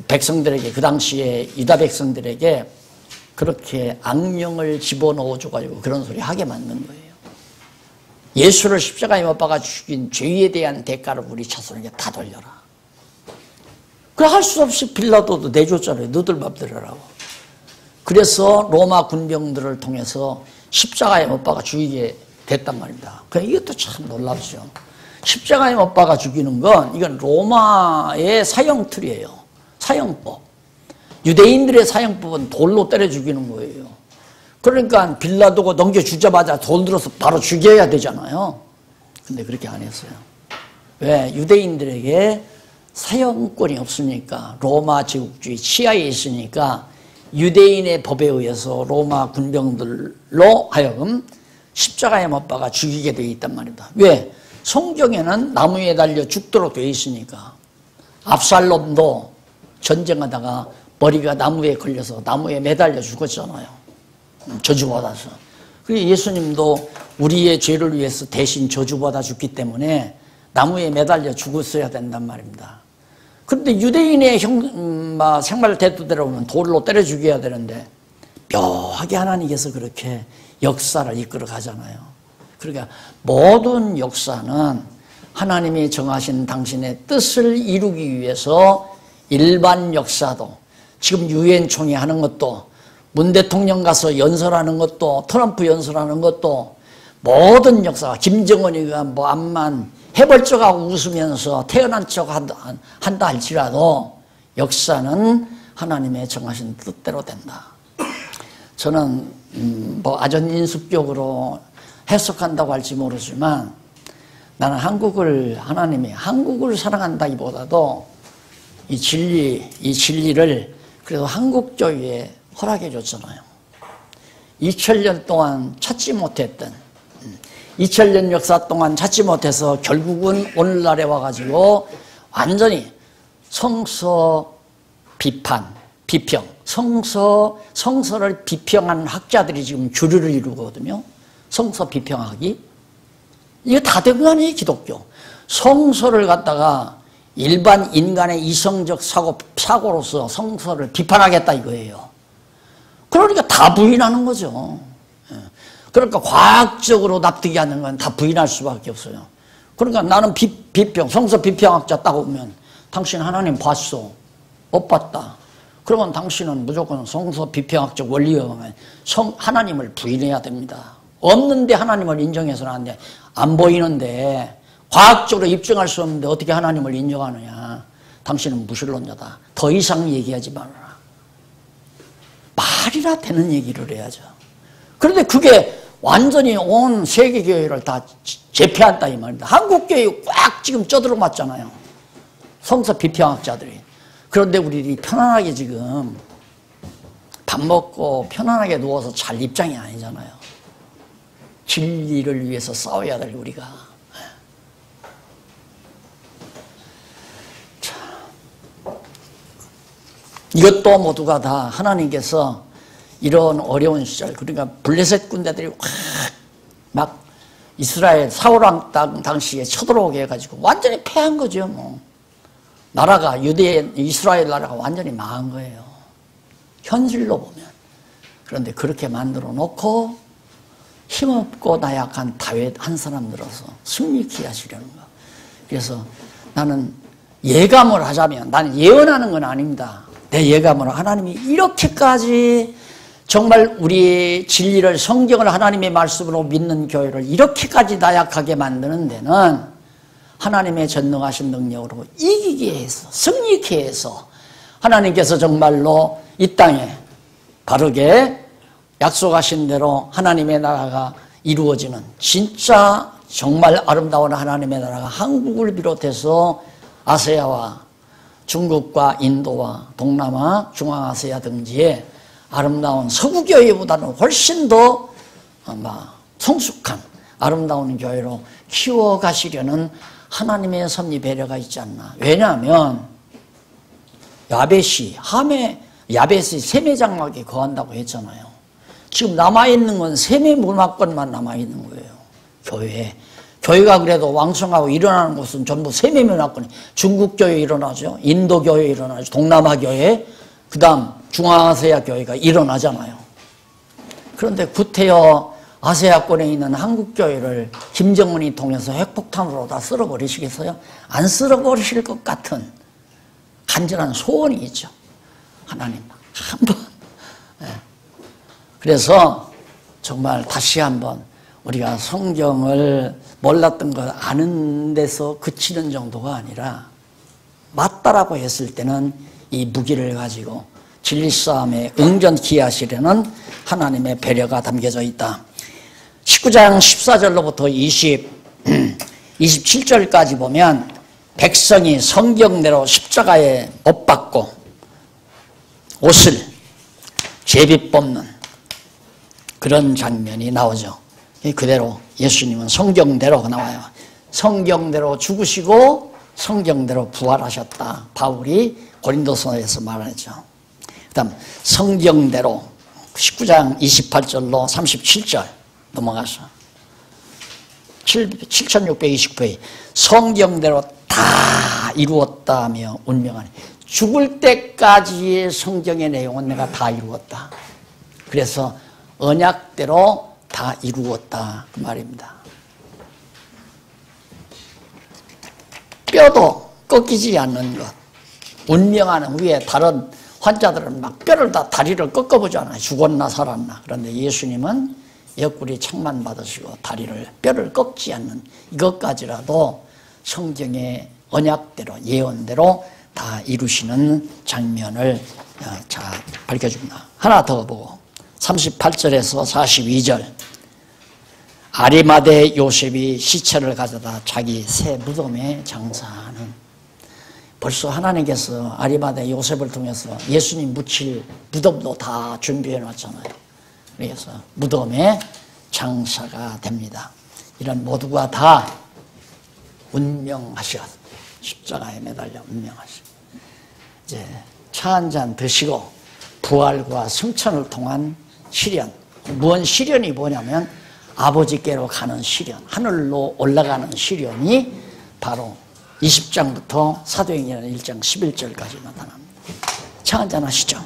백성들에게 그 당시에 유다 백성들에게 그렇게 악령을 집어넣어 줘가지고 그런 소리 하게 만든 거예요. 예수를 십자가에 못 박아 죽인 죄에 대한 대가를 우리 자손에게 다 돌려라. 그 할 수 없이 빌라도도 내줬잖아요. 너들 맘대로 하라고. 그래서 로마 군병들을 통해서 십자가에 못 박아 죽이게 됐단 말입니다. 그러니까 이것도 참 놀랍죠. 십자가에 못 박아 죽이는 건 이건 로마의 사형틀이에요. 사형법. 유대인들의 사형법은 돌로 때려 죽이는 거예요. 그러니까 빌라도가 넘겨주자마자 돌 들어서 바로 죽여야 되잖아요. 근데 그렇게 안 했어요. 왜? 유대인들에게 사형권이 없으니까 로마 제국주의 치하에 있으니까 유대인의 법에 의해서 로마 군병들로 하여금 십자가에 못 박아 죽이게 되어 있단 말입니다. 왜? 성경에는 나무에 달려 죽도록 되어 있으니까. 압살롬도 전쟁하다가 머리가 나무에 걸려서 나무에 매달려 죽었잖아요. 저주받아서. 그리고 예수님도 우리의 죄를 위해서 대신 저주받아 죽기 때문에 나무에 매달려 죽었어야 된단 말입니다. 그런데 유대인의 생활 태도대로는 돌로 때려 죽여야 되는데 묘하게 하나님께서 그렇게 역사를 이끌어 가잖아요. 그러니까 모든 역사는 하나님이 정하신 당신의 뜻을 이루기 위해서 일반 역사도 지금 유엔 총회 하는 것도 문 대통령 가서 연설하는 것도 트럼프 연설하는 것도 모든 역사가 김정은이가 뭐 암만 해벌쩍하고 웃으면서 태어난 척 한다 할지라도 역사는 하나님의 정하신 뜻대로 된다. 저는 뭐 아전인수격으로 해석한다고 할지 모르지만 나는 하나님이 한국을 사랑한다기보다도 이 진리를 그래도 한국교회에 허락해 줬잖아요. 2000년 동안 찾지 못했던 2000년 역사 동안 찾지 못해서 결국은 오늘날에 와가지고 완전히 성서 비평, 성서를 비평하는 학자들이 지금 주류를 이루거든요. 성서 비평학이. 이게 다 된 거 아니에요, 기독교. 성서를 갖다가 일반 인간의 이성적 사고로서 성서를 비판하겠다 이거예요. 그러니까 다 부인하는 거죠. 그러니까 과학적으로 납득이 안 되는 건 다 부인할 수밖에 없어요. 그러니까 나는 성서 비평학자 따고 보면 당신 하나님 봤어? 못 봤다. 그러면 당신은 무조건 성서 비평학적 원리에 의하면 하나님을 부인해야 됩니다. 없는데 하나님을 인정해서는 안 돼. 안 보이는데 과학적으로 입증할 수 없는데 어떻게 하나님을 인정하느냐. 당신은 무신론자다. 더 이상 얘기하지 말아라. 말이나 되는 얘기를 해야죠. 그런데 그게 완전히 온 세계교회를 다 제패한다 이 말입니다. 한국교회 꽉 지금 쪄들어맞잖아요. 성서 비평학자들이. 그런데 우리 편안하게 지금 밥 먹고 편안하게 누워서 잘 입장이 아니잖아요. 진리를 위해서 싸워야 될 우리가. 자, 이것도 모두가 다 하나님께서 이런 어려운 시절, 그러니까 블레셋 군대들이 막 이스라엘 사울왕 당시에 쳐들어오게 해가지고 완전히 패한 거죠. 뭐 나라가 이스라엘 나라가 완전히 망한 거예요. 현실로 보면. 그런데 그렇게 만들어 놓고 힘없고 나약한 다윗 한 사람 들어서 승리케 하시려는 거. 그래서 나는 예감을 하자면, 나는 예언하는 건 아닙니다. 내 예감으로 하나님이 이렇게까지 정말 우리 진리를, 성경을 하나님의 말씀으로 믿는 교회를 이렇게까지 나약하게 만드는 데는 하나님의 전능하신 능력으로 이기게 해서, 승리케 해서 하나님께서 정말로 이 땅에 바르게 약속하신 대로 하나님의 나라가 이루어지는 진짜 정말 아름다운 하나님의 나라가 한국을 비롯해서 아시아와 중국과 인도와 동남아, 중앙아시아 등지에 아름다운 서구교회보다는 훨씬 더 성숙한 아름다운 교회로 키워가시려는 하나님의 섭리 배려가 있지 않나. 왜냐하면 야벳이 셈의 장막에 거한다고 했잖아요. 지금 남아있는 건 셈의 문화권만 남아있는 거예요. 교회가 그래도 왕성하고 일어나는 곳은 전부 셈의 문화권이. 중국교회 일어나죠. 인도교회 일어나죠. 동남아교회, 그 다음 중앙아시아 교회가 일어나잖아요. 그런데 구태여 아시아권에 있는 한국교회를 김정은이 통해서 핵폭탄으로 다 쓸어버리시겠어요? 안 쓸어버리실 것 같은 간절한 소원이 있죠. 하나님 한번. 그래서 정말 다시 한번 우리가 성경을 몰랐던 걸 아는 데서 그치는 정도가 아니라 맞다라고 했을 때는 이 무기를 가지고 진리 싸움에 응전케 하시려는 하나님의 배려가 담겨져 있다. 19장 14절로부터 27절까지 보면 백성이 성경대로 십자가에 못 박고 옷을 제비 뽑는 그런 장면이 나오죠. 그대로 예수님은 성경대로 나와요. 성경대로 죽으시고 성경대로 부활하셨다. 바울이 고린도서에서 말하죠. 그 다음 성경대로 19장 28절로 37절 넘어가서 7629회 성경대로 다 이루었다며 운명하니 죽을 때까지의 성경의 내용은 내가 다 이루었다. 그래서 언약대로 다 이루었다 그 말입니다. 뼈도 꺾이지 않는 것. 운명하는 후에 다른 환자들은 막 뼈를 다 다리를 꺾어보잖아요. 죽었나 살았나. 그런데 예수님은 옆구리 책만 받으시고 다리를 뼈를 꺾지 않는 이것까지라도 성경의 언약대로 예언대로 다 이루시는 장면을 자 밝혀줍니다. 하나 더 보고 38절에서 42절 아리마대 요셉이 시체를 가져다 자기 새 무덤에 장사하는 벌써 하나님께서 아리마대 요셉을 통해서 예수님 묻힐 무덤도 다 준비해 놨잖아요. 그래서 무덤에 장사가 됩니다. 이런 모두가 다 운명하시고 십자가에 매달려 운명하시고 이제 차 한 잔 드시고 부활과 승천을 통한 시련, 무언 시련이 뭐냐면 아버지께로 가는 시련, 하늘로 올라가는 시련이 바로 20장부터 사도행전 1장 11절까지 나타납니다. 차 한잔 하시죠.